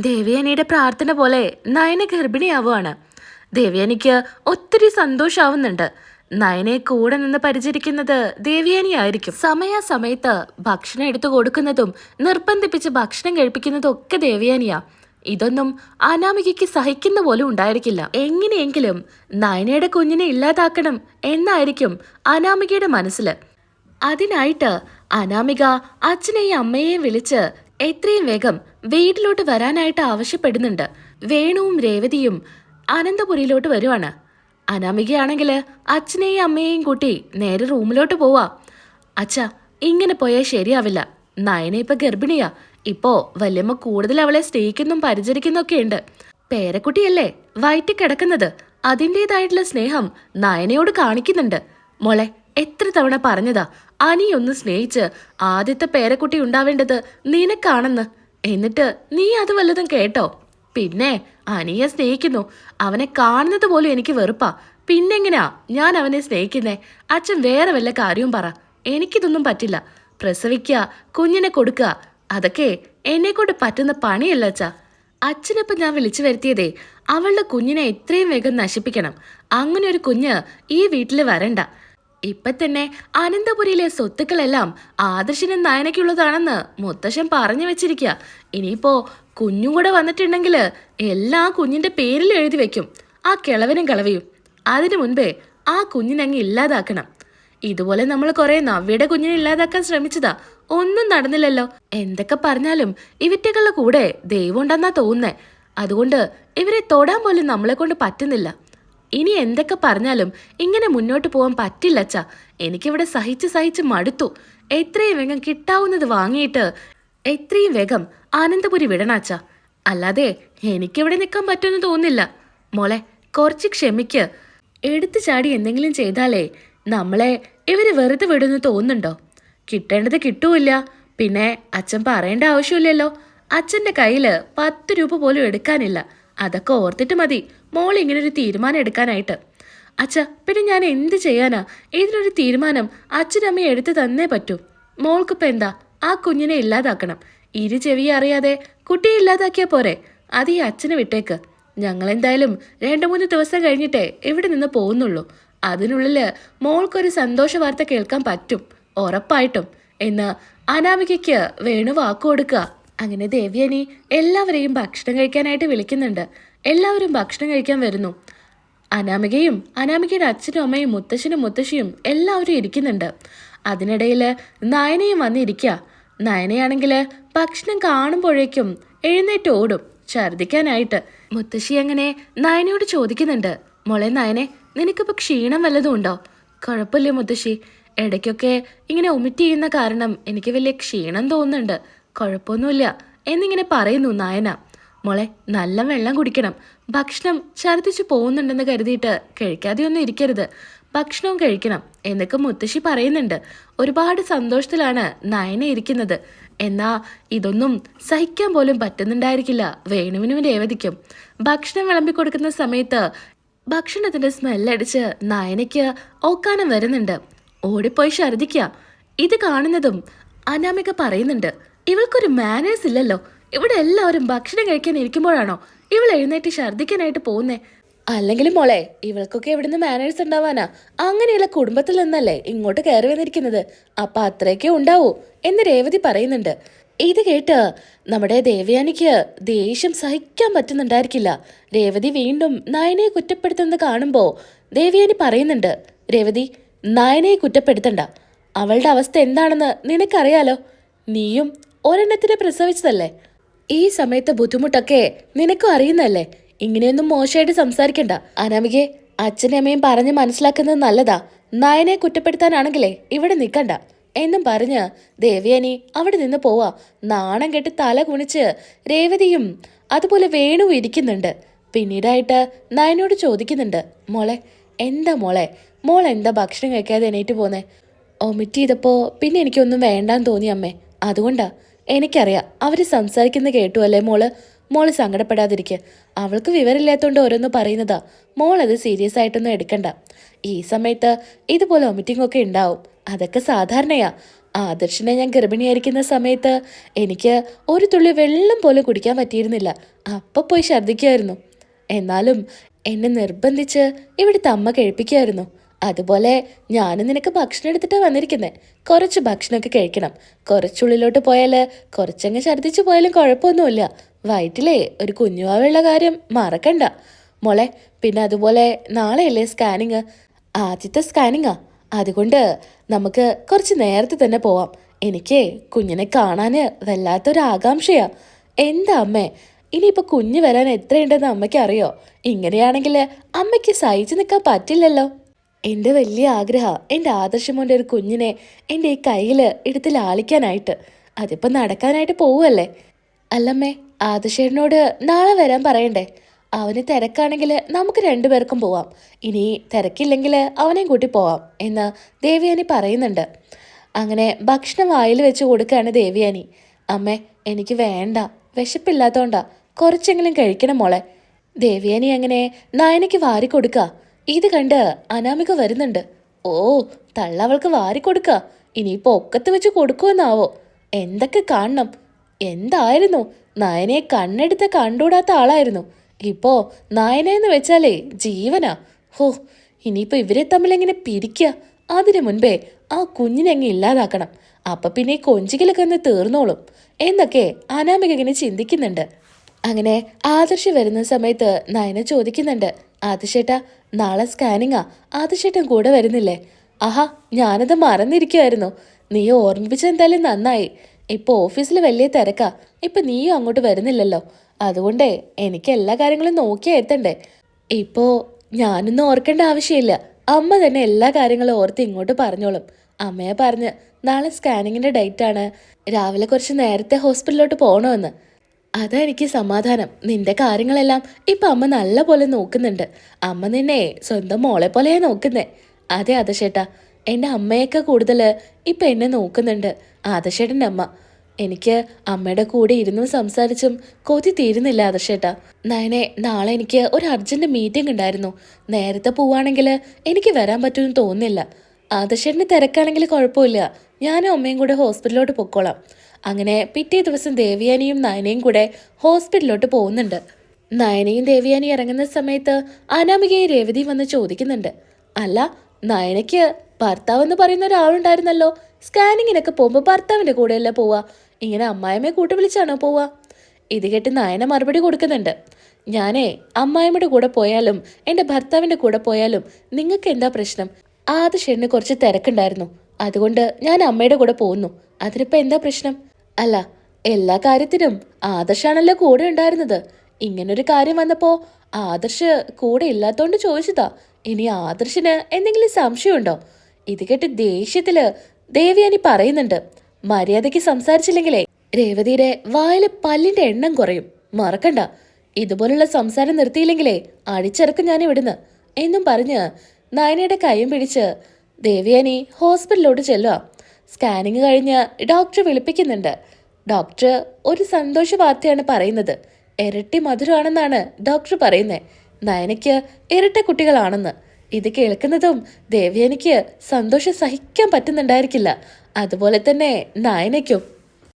ദേവയാനിയുടെ പ്രാർത്ഥന പോലെ നയന ഗർഭിണിയാവുകയാണ്. ദേവയാനിക്ക് ഒത്തിരി സന്തോഷാവുന്നുണ്ട്. നയനെ കൂടെ നിന്ന് പരിചരിക്കുന്നത് ദേവയാനിയായിരിക്കും. സമയാസമയത്ത് ഭക്ഷണം എടുത്തു കൊടുക്കുന്നതും നിർബന്ധിപ്പിച്ച് ഭക്ഷണം കഴിപ്പിക്കുന്നതും ഒക്കെ ദേവയാനിയാ. ഇതൊന്നും അനാമികയ്ക്ക് സഹിക്കുന്ന പോലും ഉണ്ടായിരിക്കില്ല. എങ്ങനെയെങ്കിലും നയനയുടെ കുഞ്ഞിനെ ഇല്ലാതാക്കണം എന്നായിരിക്കും അനാമികയുടെ മനസ്സിൽ. അതിനായിട്ട് അനാമിക അച്ഛനെയും അമ്മയെയും വിളിച്ച് എത്രയും വേഗം വീട്ടിലോട്ട് വരാനായിട്ട് ആവശ്യപ്പെടുന്നുണ്ട്. വേണുവും രേവതിയും അനന്തപുരിയിലോട്ട് വരുവാണ്. അനാമികയാണെങ്കിൽ അച്ഛനെയും അമ്മയെയും കൂട്ടി നേരെ റൂമിലോട്ട് പോവാ. അച്ഛാ, ഇങ്ങനെ പോയാൽ ശരിയാവില്ല. നയന ഇപ്പൊ ഗർഭിണിയാ. ഇപ്പോ വല്യമ്മ കൂടുതൽ അവളെ സ്നേഹിക്കുന്നും പരിചരിക്കുന്നൊക്കെ ഉണ്ട്. പേരക്കുട്ടിയല്ലേ വയറ്റി കിടക്കുന്നത്, അതിൻ്റെതായിട്ടുള്ള സ്നേഹം നയനയോട് കാണിക്കുന്നുണ്ട്. മോളെ, എത്ര തവണ പറഞ്ഞതാ അനിയൊന്ന് സ്നേഹിച്ച് ആദ്യത്തെ പേരക്കുട്ടി ഉണ്ടാവേണ്ടത് നിനക്കാണെന്ന്. എന്നിട്ട് നീ അത് വല്ലതും കേട്ടോ? പിന്നെ അനിയെ സ്നേഹിക്കുന്നു, അവനെ കാണുന്നത് പോലും എനിക്ക് വെറുപ്പാ. പിന്നെങ്ങനെയാ ഞാൻ അവനെ സ്നേഹിക്കുന്നേ? അച്ഛൻ വേറെ വല്ല കാര്യവും പറ. എനിക്കിതൊന്നും പറ്റില്ല. പ്രസവിക്കുക, കുഞ്ഞിനെ കൊടുക്കുക, അതൊക്കെ എന്നെക്കൊണ്ട് പറ്റുന്ന പണിയല്ല അച്ഛാ. അച്ഛനിപ്പം ഞാൻ വിളിച്ചു വരുത്തിയതേ അവളുടെ കുഞ്ഞിനെ എത്രയും വേഗം നശിപ്പിക്കണം. അങ്ങനെ ഒരു കുഞ്ഞ് ഈ വീട്ടിൽ വരണ്ട. ഇപ്പൊ തന്നെ അനന്തപുരിയിലെ സ്വത്തുക്കളെല്ലാം ആദർശനും നയനയ്ക്കുള്ളതാണെന്ന് മുത്തശ്ശൻ പറഞ്ഞു വെച്ചിരിക്കുക. ഇനിയിപ്പോ കുഞ്ഞും കൂടെ വന്നിട്ടുണ്ടെങ്കിൽ എല്ലാ കുഞ്ഞിന്റെ പേരിൽ എഴുതി വെക്കും, ആ കിളവനും കളവയും. അതിനു മുൻപേ ആ കുഞ്ഞിനങ്ങ് ഇല്ലാതാക്കണം. ഇതുപോലെ നമ്മൾ കുറെ നവ്യയുടെ കുഞ്ഞിനെ ഇല്ലാതാക്കാൻ ശ്രമിച്ചതാ, ഒന്നും നടന്നില്ലല്ലോ. എന്തൊക്കെ പറഞ്ഞാലും ഇവറ്റകളുടെ കൂടെ ദൈവം ഉണ്ടെന്നാ തോന്നുന്നേ. അതുകൊണ്ട് ഇവരെ തൊടാൻ പോലും നമ്മളെ കൊണ്ട് പറ്റുന്നില്ല. ഇനി എന്തൊക്കെ പറഞ്ഞാലും ഇങ്ങനെ മുന്നോട്ട് പോകാൻ പറ്റില്ല അച്ഛാ. എനിക്കിവിടെ സഹിച്ച് മടുത്തു. എത്രയും വേഗം കിട്ടാവുന്നത് വാങ്ങിയിട്ട് എത്രയും വേഗം ആനന്ദപുരി വിടണം അച്ഛാ. അല്ലാതെ എനിക്കിവിടെ നിൽക്കാൻ പറ്റുമെന്ന് തോന്നുന്നില്ല. മോളെ, കുറച്ച് ക്ഷമിക്ക്. എടുത്തു ചാടി എന്തെങ്കിലും ചെയ്താലേ നമ്മളെ ഇവര് വെറുതെ വിടുന്നു തോന്നുന്നുണ്ടോ? കിട്ടേണ്ടത് കിട്ടൂല്ല. പിന്നെ അച്ഛൻ പറയേണ്ട ആവശ്യമില്ലല്ലോ. അച്ഛൻ്റെ കയ്യിൽ 10 രൂപ പോലും എടുക്കാനില്ല. അതൊക്കെ ഓർത്തിട്ട് മതി മോൾ ഇങ്ങനൊരു തീരുമാനം എടുക്കാനായിട്ട്. അച്ഛ, പിന്നെ ഞാൻ എന്ത് ചെയ്യാനാ? ഇതിനൊരു തീരുമാനം അച്ഛനമ്മയെ എടുത്ത് തന്നേ പറ്റൂ. മോൾക്കിപ്പോൾ എന്താ? ആ കുഞ്ഞിനെ ഇല്ലാതാക്കണം. ഇരു ചെവി അറിയാതെ കുട്ടിയെ ഇല്ലാതാക്കിയാൽ പോരെ? അത് ഈ അച്ഛനെ വിട്ടേക്ക്. ഞങ്ങളെന്തായാലും 2-3 ദിവസം കഴിഞ്ഞിട്ടേ ഇവിടെ നിന്ന് പോകുന്നുള്ളൂ. അതിനുള്ളിൽ മോൾക്കൊരു സന്തോഷ വാർത്ത കേൾക്കാൻ പറ്റും, ഉറപ്പായിട്ടും എന്ന് അനാമികയ്ക്ക് വേണു വാക്കു കൊടുക്കുക. അങ്ങനെ ദേവ്യാനി എല്ലാവരെയും ഭക്ഷണം കഴിക്കാനായിട്ട് വിളിക്കുന്നുണ്ട്. എല്ലാവരും ഭക്ഷണം കഴിക്കാൻ വരുന്നു. അനാമികയും അനാമികയുടെ അച്ഛനും അമ്മയും മുത്തശ്ശനും മുത്തശ്ശിയും എല്ലാവരും ഇരിക്കുന്നുണ്ട്. അതിനിടയിൽ നയനയും വന്നിരിക്കുക. നയനയാണെങ്കിൽ ഭക്ഷണം കാണുമ്പോഴേക്കും എഴുന്നേറ്റ് ഓടും ഛർദിക്കാനായിട്ട്. മുത്തശ്ശി അങ്ങനെ നയനയോട് ചോദിക്കുന്നുണ്ട്, മോളെ നയനെ, നിനക്കിപ്പോൾ ക്ഷീണം വല്ലതും ഉണ്ടോ? കുഴപ്പമില്ല മുത്തശ്ശി, ഇടയ്ക്കൊക്കെ ഇങ്ങനെ ഒമിറ്റ് ചെയ്യുന്ന കാരണം എനിക്ക് വലിയ ക്ഷീണം തോന്നുന്നുണ്ട്. കുഴപ്പമൊന്നുമില്ല എന്നിങ്ങനെ പറയുന്നു നയന. മോളെ, നല്ല വെള്ളം കുടിക്കണം. ഭക്ഷണം ഛർദ്ദിച്ചു പോകുന്നുണ്ടെന്ന് കരുതിയിട്ട് കഴിക്കാതെയൊന്നും ഇരിക്കരുത്. ഭക്ഷണവും കഴിക്കണം എന്നൊക്കെ മുത്തശ്ശി പറയുന്നുണ്ട്. ഒരുപാട് സന്തോഷത്തിലാണ് നയന ഇരിക്കുന്നത്. എന്നാ ഇതൊന്നും സഹിക്കാൻ പോലും പറ്റുന്നുണ്ടായിരിക്കില്ല വേണുവിനും രേവതിക്കും. ഭക്ഷണം വിളമ്പിക്കൊടുക്കുന്ന സമയത്ത് ഭക്ഷണത്തിന്റെ സ്മെല്ലടിച്ച് നയനയ്ക്ക് ഓക്കാനം വരുന്നുണ്ട്. ഓടിപ്പോയി ഛർദിക്കുക. ഇത് കാണുന്നതും അനാമിക പറയുന്നുണ്ട്, ഇവൾക്കൊരു മാനേഴ്സ് ഇല്ലല്ലോ. ഇവിടെ എല്ലാവരും ഭക്ഷണം കഴിക്കാൻ ഇരിക്കുമ്പോഴാണോ ഇവൾ എഴുന്നേറ്റ് ഛർദിക്കാനായിട്ട് പോകുന്നേ? അല്ലെങ്കിൽ മോളെ, ഇവൾക്കൊക്കെ എവിടുന്ന് മാനേഴ്സ് ഉണ്ടാവാനാ? അങ്ങനെയുള്ള കുടുംബത്തിൽ നിന്നല്ലേ ഇങ്ങോട്ട് കയറി വന്നിരിക്കുന്നത്. അപ്പൊ അത്രയൊക്കെ ഉണ്ടാവൂ എന്ന് രേവതി പറയുന്നുണ്ട്. ഇത് കേട്ട് നമ്മുടെ ദേവയാനിക്ക് ദേഷ്യം സഹിക്കാൻ പറ്റുന്നുണ്ടായിരിക്കില്ല. രേവതി വീണ്ടും നയനയെ കുറ്റപ്പെടുത്തുന്നത് കാണുമ്പോൾ ദേവയാനി പറയുന്നുണ്ട്, രേവതി, നയനയെ കുറ്റപ്പെടുത്തണ്ട. അവളുടെ അവസ്ഥ എന്താണെന്ന് നിനക്കറിയാലോ. നീയും ഒരെണ്ണത്തിനെ പ്രസവിച്ചതല്ലേ. ഈ സമയത്ത് ബുദ്ധിമുട്ടൊക്കെ നിനക്കും അറിയുന്നല്ലേ. ഇങ്ങനെയൊന്നും മോശമായിട്ട് സംസാരിക്കണ്ട. അനാമികയെ അച്ഛനും അമ്മയും പറഞ്ഞ് മനസ്സിലാക്കുന്നത് നല്ലതാ. നയനെ കുറ്റപ്പെടുത്താനാണെങ്കിലേ ഇവിടെ നിൽക്കണ്ട എന്നും പറഞ്ഞ് ദേവയാനി അവിടെ നിന്ന് പോവാ. നാണം കെട്ട് തല കുണിച്ച് രേവതിയും അതുപോലെ വേണുവും ഇരിക്കുന്നുണ്ട്. പിന്നീടായിട്ട് നയനോട് ചോദിക്കുന്നുണ്ട്, മോളെ എന്താ മോളെ, മോൾ എന്താ ഭക്ഷണം കഴിക്കാതെ എണീറ്റ് പോന്നേ? ഒമിറ്റ് ചെയ്തപ്പോൾ പിന്നെ എനിക്കൊന്നും വേണ്ടാന്ന് തോന്നി അമ്മേ, അതുകൊണ്ടാ. എനിക്കറിയാം അവർ സംസാരിക്കുന്നത് കേട്ടു അല്ലേ മോള് സങ്കടപ്പെടാതിരിക്കുക. അവൾക്ക് വിവരമില്ലാത്തതുകൊണ്ട് ഓരോന്ന് പറയുന്നതാ. മോളത് സീരിയസ് ആയിട്ടൊന്നും എടുക്കണ്ട. ഈ സമയത്ത് ഇതുപോലെ ഒമിറ്റിംഗ് ഒക്കെ ഉണ്ടാവും, അതൊക്കെ സാധാരണയാ. ആദർശിനെ ഞാൻ ഗർഭിണിയായിരിക്കുന്ന സമയത്ത് എനിക്ക് ഒരു തുള്ളി വെള്ളം പോലും കുടിക്കാൻ പറ്റിയിരുന്നില്ല. അപ്പം പോയി ഛർദ്ദിക്കുമായിരുന്നു. എന്നാലും എന്നെ നിർബന്ധിച്ച് ഇവിടുത്തെ അമ്മ കഴിപ്പിക്കുമായിരുന്നു. അതുപോലെ ഞാനും നിനക്ക് ഭക്ഷണം എടുത്തിട്ടാണ് വന്നിരിക്കുന്നത്. കുറച്ച് ഭക്ഷണമൊക്കെ കഴിക്കണം. കുറച്ചുള്ളിലോട്ട് പോയാൽ കുറച്ചങ്ങ് ഛർദ്ദിച്ചു പോയാലും കുഴപ്പമൊന്നുമില്ല. വയറ്റിലെ ഒരു കുഞ്ഞുവാവുള്ള കാര്യം മറക്കണ്ട മോളെ. പിന്നെ അതുപോലെ നാളെയല്ലേ സ്കാനിങ്? ആദ്യത്തെ സ്കാനിങ്ങാ. അതുകൊണ്ട് നമുക്ക് കുറച്ച് നേരത്തെ തന്നെ പോവാം. എനിക്ക് കുഞ്ഞിനെ കാണാൻ വല്ലാത്തൊരു ആകാംക്ഷയാ. എന്താ അമ്മേ, ഇനിയിപ്പോൾ കുഞ്ഞ് വരാൻ എത്രയുണ്ടെന്ന് അമ്മയ്ക്ക് അറിയോ? ഇങ്ങനെയാണെങ്കിൽ അമ്മയ്ക്ക് സഹിച്ചു നിൽക്കാൻ പറ്റില്ലല്ലോ. എൻ്റെ വലിയ ആഗ്രഹം എൻ്റെ ആദർശമോൻ്റെ ഒരു കുഞ്ഞിനെ എൻ്റെ ഈ കയ്യിൽ എടുത്ത് ലാളിക്കാനായിട്ട്. അതിപ്പോൾ നടക്കാനായിട്ട് പോവുമല്ലേ. അല്ലമ്മേ, ആദർശേട്ടനോട് നാളെ വരാൻ പറയണ്ടേ? അവന് തിരക്കാണെങ്കിൽ നമുക്ക് രണ്ടുപേർക്കും പോവാം. ഇനി തിരക്കില്ലെങ്കിൽ അവനെയും കൂട്ടി പോവാം എന്ന് ദേവയാനി പറയുന്നുണ്ട്. അങ്ങനെ ഭക്ഷണം വായിൽ വെച്ച് കൊടുക്കുകയാണ് ദേവയാനി. അമ്മേ, എനിക്ക് വേണ്ട, വിശപ്പില്ലാത്തോണ്ടാ, കുറച്ചെങ്കിലും കഴിക്കണം മോളെ. ദേവയാനി അങ്ങനെ നയനയ്ക്ക് വാരി കൊടുക്കുക. ഇത് കണ്ട് അനാമിക വരുന്നുണ്ട്. ഓ, തള്ളവൾക്ക് വാരി കൊടുക്കുക. ഇനിയിപ്പോൾ ഒക്കത്ത് വെച്ച് കൊടുക്കുമെന്നാവോ? എന്തൊക്കെ കാണണം. എന്തായിരുന്നു, നയനയെ കണ്ണെടുത്ത് കണ്ടുകൂടാത്ത ആളായിരുന്നു. ഇപ്പോ നയനെന്ന് വെച്ചാലേ ജീവനാ. ഹോ, ഇനിയിപ്പോൾ ഇവരെ തമ്മിൽ എങ്ങനെ പിരിക്കുക? അതിനു മുൻപേ ആ കുഞ്ഞിനെ അങ്ങ് ഇല്ലാതാക്കണം. അപ്പൊ പിന്നെ ഈ കൊഞ്ചിക്കലൊക്കെ ഒന്ന് തീർന്നോളും എന്നൊക്കെ അനാമിക ഇങ്ങനെ ചിന്തിക്കുന്നുണ്ട്. അങ്ങനെ ആദർശ് വരുന്ന സമയത്ത് നയന ചോദിക്കുന്നുണ്ട്, ആദർശേട്ടാ നാളെ സ്കാനിങ്ങാ, ആദർശേട്ടൻ കൂടെ വരുന്നില്ലേ? ആഹാ, ഞാനത് മറന്നിരിക്കുമായിരുന്നു. നീ ഓർമ്മിപ്പിച്ചെന്തായാലും നന്നായി. ഇപ്പോൾ ഓഫീസിൽ വലിയ തിരക്കാ. ഇപ്പം നീയും അങ്ങോട്ട് വരുന്നില്ലല്ലോ. അതുകൊണ്ടേ എനിക്ക് എല്ലാ കാര്യങ്ങളും നോക്കിയാ എത്തണ്ടേ. ഇപ്പോൾ ഞാനൊന്നും ഓർക്കേണ്ട ആവശ്യമില്ല. അമ്മ തന്നെ എല്ലാ കാര്യങ്ങളും ഓർത്ത് ഇങ്ങോട്ട് പറഞ്ഞോളും. അമ്മയെ പറഞ്ഞ് നാളെ സ്കാനിങ്ങിൻ്റെ ഡേറ്റാണ്, രാവിലെ കുറച്ച് നേരത്തെ ഹോസ്പിറ്റലിലോട്ട് പോകണമെന്ന്. അതാ എനിക്ക് സമാധാനം. നിന്റെ കാര്യങ്ങളെല്ലാം ഇപ്പം അമ്മ നല്ല പോലെ നോക്കുന്നുണ്ട്. അമ്മ നിന്നെ സ്വന്തം മോളെ പോലെയാ നോക്കുന്നേ. അതെ ആദർശേട്ടാ, എൻ്റെ അമ്മയൊക്കെ കൂടുതൽ ഇപ്പം എന്നെ നോക്കുന്നുണ്ട്. ആദർശേട്ടൻ്റെ അമ്മ. എനിക്ക് അമ്മയുടെ കൂടെ ഇരുന്നും സംസാരിച്ചും കൊതി തീരുന്നില്ല ആദർശേട്ടാ. നയനെ, നാളെ എനിക്ക് ഒരു അർജന്റ് മീറ്റിംഗ് ഉണ്ടായിരുന്നു. നേരത്തെ പോവാണെങ്കിൽ എനിക്ക് വരാൻ പറ്റുമെന്ന് തോന്നുന്നില്ല. ആദർശേട്ടന് തിരക്കാണെങ്കിൽ കുഴപ്പമില്ല, ഞാനും അമ്മയും കൂടെ ഹോസ്പിറ്റലിലോട്ട് പൊക്കോളാം. അങ്ങനെ പിറ്റേ ദിവസം ദേവയാനിയും നയനയും കൂടെ ഹോസ്പിറ്റലിലോട്ട് പോകുന്നുണ്ട്. നയനയും ദേവയാനി ഇറങ്ങുന്ന സമയത്ത് അനാമികയെ രേവതി വന്ന് ചോദിക്കുന്നുണ്ട്, അല്ല, നയനയ്ക്ക് ഭർത്താവെന്ന് പറയുന്ന ഒരാളുണ്ടായിരുന്നല്ലോ. സ്കാനിങ്ങിനൊക്കെ പോകുമ്പോൾ ഭർത്താവിൻ്റെ കൂടെയല്ല പോവാ, ഇങ്ങനെ അമ്മായിമ്മയെ കൂട്ടി വിളിച്ചാണോ പോവാ? ഇത് കേട്ട് നയന മറുപടി കൊടുക്കുന്നുണ്ട്, ഞാനേ അമ്മായിമ്മയുടെ കൂടെ പോയാലും എൻ്റെ ഭർത്താവിൻ്റെ കൂടെ പോയാലും നിങ്ങൾക്ക് എന്താ പ്രശ്നം? ആദർശേട്ടന് കുറച്ച് തിരക്കുണ്ടായിരുന്നു, അതുകൊണ്ട് ഞാൻ അമ്മയുടെ കൂടെ പോകുന്നു. അതിനിപ്പോൾ എന്താ പ്രശ്നം? അല്ല, എല്ലാ കാര്യത്തിനും ആദർശാണല്ലോ കൂടെ ഉണ്ടായിരുന്നത്. ഇങ്ങനൊരു കാര്യം വന്നപ്പോൾ ആദർശ് കൂടെ ഇല്ലാത്തോണ്ട് ചോദിച്ചതാ. ഇനി ആദർശിന് എന്തെങ്കിലും സംശയമുണ്ടോ? ഇത് കേട്ട് ദേഷ്യത്തില് ദേവയാനി പറയുന്നുണ്ട്, മര്യാദയ്ക്ക് സംസാരിച്ചില്ലെങ്കിലേ രേവതിയുടെ വായിലെ പല്ലിന്റെ എണ്ണം കുറയും, മറക്കണ്ട. ഇതുപോലുള്ള സംസാരം നിർത്തിയില്ലെങ്കിലേ അടിച്ചിറക്കും ഞാൻ ഇവിടുന്ന് എന്നും പറഞ്ഞ് നയനയുടെ കൈയും പിടിച്ച് ദേവയാനി ഹോസ്പിറ്റലിലോട്ട് ചെല്ലുക. സ്കാനിങ് കഴിഞ്ഞ് ഡോക്ടർ വിളിപ്പിക്കുന്നുണ്ട്. ഡോക്ടർ ഒരു സന്തോഷ വാർത്തയാണ് പറയുന്നത്. ഇരട്ടി മധുരമാണെന്നാണ് ഡോക്ടർ പറയുന്നത്. നയനയ്ക്ക് ഇരട്ട കുട്ടികളാണെന്ന്. ഇത് കേൾക്കുന്നതും ദേവയാനിക്ക് സന്തോഷം സഹിക്കാൻ പറ്റുന്നുണ്ടായിരിക്കില്ല. അതുപോലെ തന്നെ നയനയ്ക്കും.